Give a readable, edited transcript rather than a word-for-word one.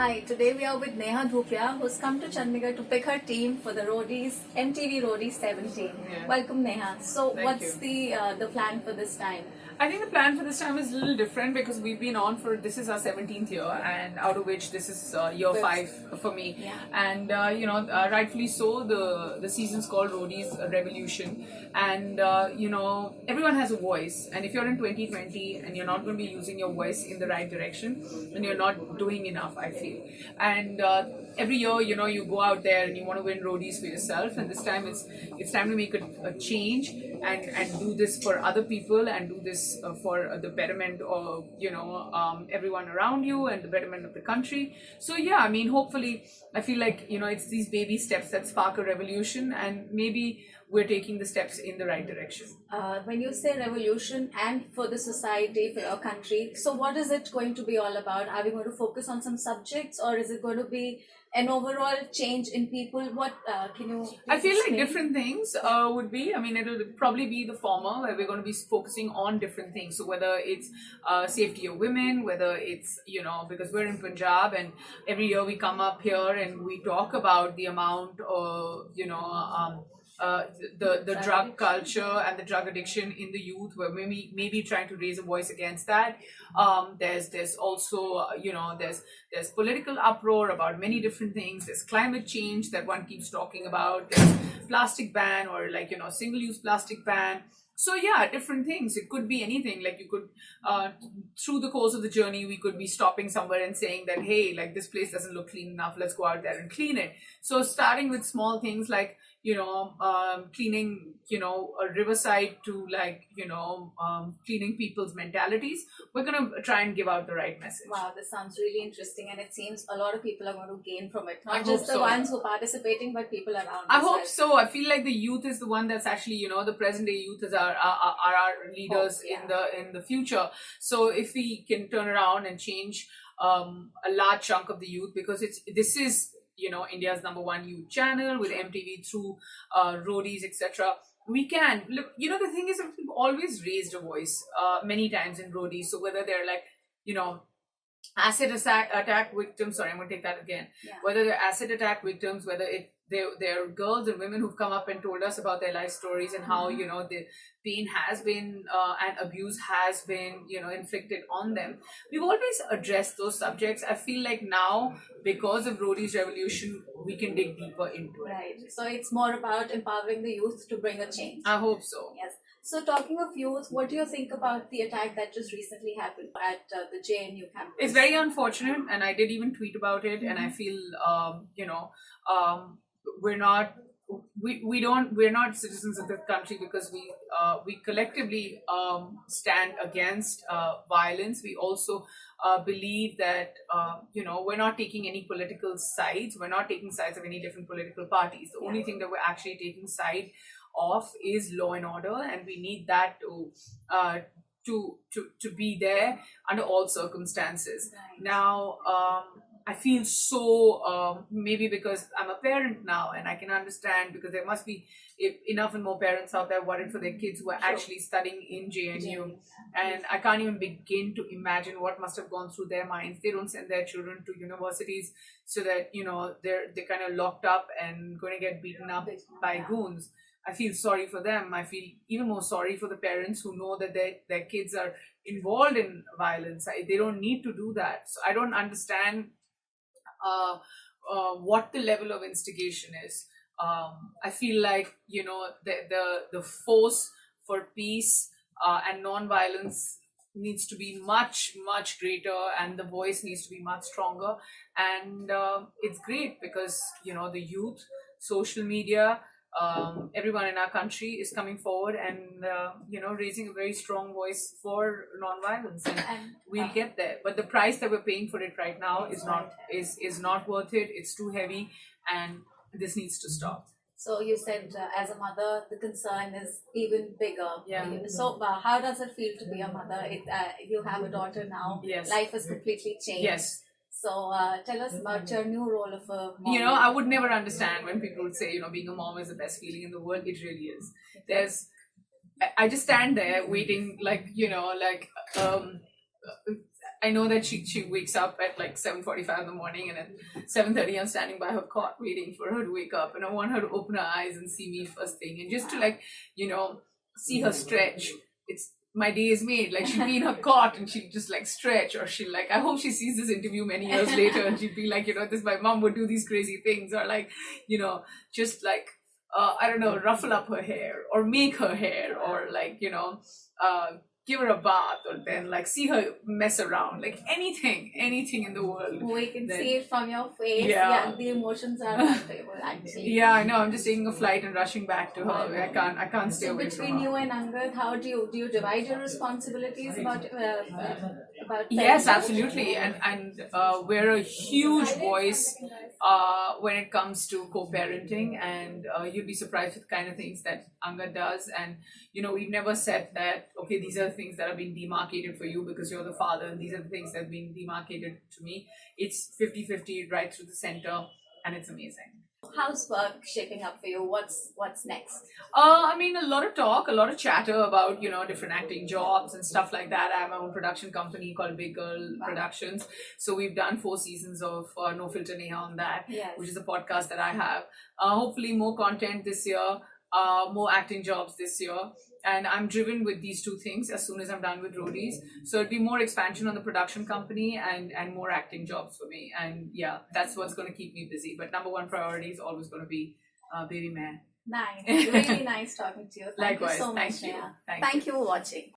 Hi, today we are with Neha Dhupia, who's come to Chandigarh to pick her team for the Roadies, MTV Roadies 17. Yeah. Welcome, Neha. So, Thank what's you. the plan for this time? I think the plan for this time is a little different because we've been on for this is our 17th year, and out of which this is year Fifth. 5 for me. Yeah. And rightfully so, the season's called Roadies Revolution, and everyone has a voice. And if you're in 2020 and you're not going to be using your voice in the right direction, then you're not doing enough, I feel. And every year, you go out there and you want to win roadies for yourself, and this time it's time to make a change and do this for other people and do this for the betterment of everyone around you and the betterment of the country. So yeah, I mean, hopefully, I feel like it's these baby steps that spark a revolution, and maybe we're taking the steps in the right direction. When you say revolution and for the society, for your country, so what is it going to be all about? Are we going to focus on some subjects, or is it going to be an overall change in people? What can you? I feel like explain? different things would be. I mean, it'll probably be the former, where we're going to be focusing on different things. So whether it's safety of women, whether it's because we're in Punjab, and every year we come up here and we talk about the amount of the drug culture and the drug addiction in the youth. We're maybe trying to raise a voice against that. There's also there's political uproar about many different things. There's climate change that one keeps talking about. There's plastic ban, or single-use plastic ban. So yeah, different things. It could be anything. Like you could, through the course of the journey, we could be stopping somewhere and saying that, hey, like this place doesn't look clean enough. Let's go out there and clean it. So starting with small things like cleaning a riverside to cleaning people's mentalities. We're gonna try and give out the right message. Wow, this sounds really interesting, and it seems a lot of people are going to gain from it. I Not hope just the so. ones who are participating, but people around. I as hope well. so. I feel like the youth is the one that's actually, the present day youth is our leaders in the future. So if we can turn around and change a large chunk of the youth, because this is India's #1 youth channel with MTV through roadies, etc. We can look. The thing is, we've always raised a voice many times in roadies. So whether they're acid attack victims. Sorry, I'm going to take that again. Yeah. Whether they're acid attack victims, whether they're girls and women who've come up and told us about their life stories and how the pain has been and abuse has been inflicted on them. We've always addressed those subjects. I feel like now, because of Roadies Revolution, we can dig deeper into it. Right. So it's more about empowering the youth to bring a change. I hope so. Yes. So talking of youth, what do you think about the attack that just recently happened at the JNU campus? It's very unfortunate, and I did even tweet about it. And I feel we're not citizens of the country because we collectively stand against violence. We also believe that we're not taking any political sides. We're not taking sides of any different political parties. The only thing that we're actually taking side of is law and order, and we need that to be there under all circumstances. Right. Now, I feel so maybe because I'm a parent now, and I can understand, because there must be enough and more parents out there worried for their kids who are actually studying in JNU, and I can't even begin to imagine what must have gone through their minds. They don't send their children to universities so that they're kind of locked up and going to get beaten up by goons. I feel sorry for them. I feel even more sorry for the parents who know that their kids are involved in violence. They don't need to do that. So I don't understand what the level of instigation is. I feel like the force for peace and non-violence needs to be much greater, and the voice needs to be much stronger. And it's great because the youth, social media, everyone in our country is coming forward and raising a very strong voice for non-violence, and we'll get there. But the price that we're paying for it right now is not worth it. It's too heavy, and this needs to stop. So you said as a mother, the concern is even bigger. Yeah. So how does it feel to be a mother? You have a daughter now. Yes. Life has completely changed. Yes. So tell us about your new role of a mom. I would never understand when people would say, being a mom is the best feeling in the world. It really is. I just stand there waiting, I know that she wakes up at like 7:45 in the morning, and at 7:30 I'm standing by her cot waiting for her to wake up, and I want her to open her eyes and see me first thing, and just to like, see her stretch. It's my day is made. Like she'd be in her cot and she'd just like stretch, or she'll like, I hope she sees this interview many years later and she'd be like, this my mom would do these crazy things, or like, just like I don't know, ruffle up her hair or make her hair, or like, give her a bath, or then like see her mess around, like anything in the world. We can see it from your face. Yeah. The emotions are unstable actually. Yeah, I know. I'm just taking a flight and rushing back to her. I can't stay So away from between her. you and Angad, how do you divide your responsibilities about Yes, parenting? absolutely, and we're a huge voice when it comes to co-parenting, and you'd be surprised with the kind of things that Anga does. And we've never said that, okay, these are the things that are being demarcated for you because you're the father, and these are the things that are being demarcated to me. It's 50-50 right through the center, and it's amazing. How's work shaping up for you? What's next? I mean, a lot of talk, a lot of chatter about, different acting jobs and stuff like that. I have my own production company called Big Girl Productions. So we've done 4 seasons of No Filter Neha on that, Yes. which is a podcast that I have. Hopefully more content this year, more acting jobs this year. And I'm driven with these 2 things as soon as I'm done with Roadies. So it'd be more expansion on the production company and more acting jobs for me. And yeah, that's what's going to keep me busy. But number 1 priority is always going to be Baby Man. Nice. Really nice talking to you. Thank Likewise. you so much, Thank you. Neha. Thank Thank you for watching.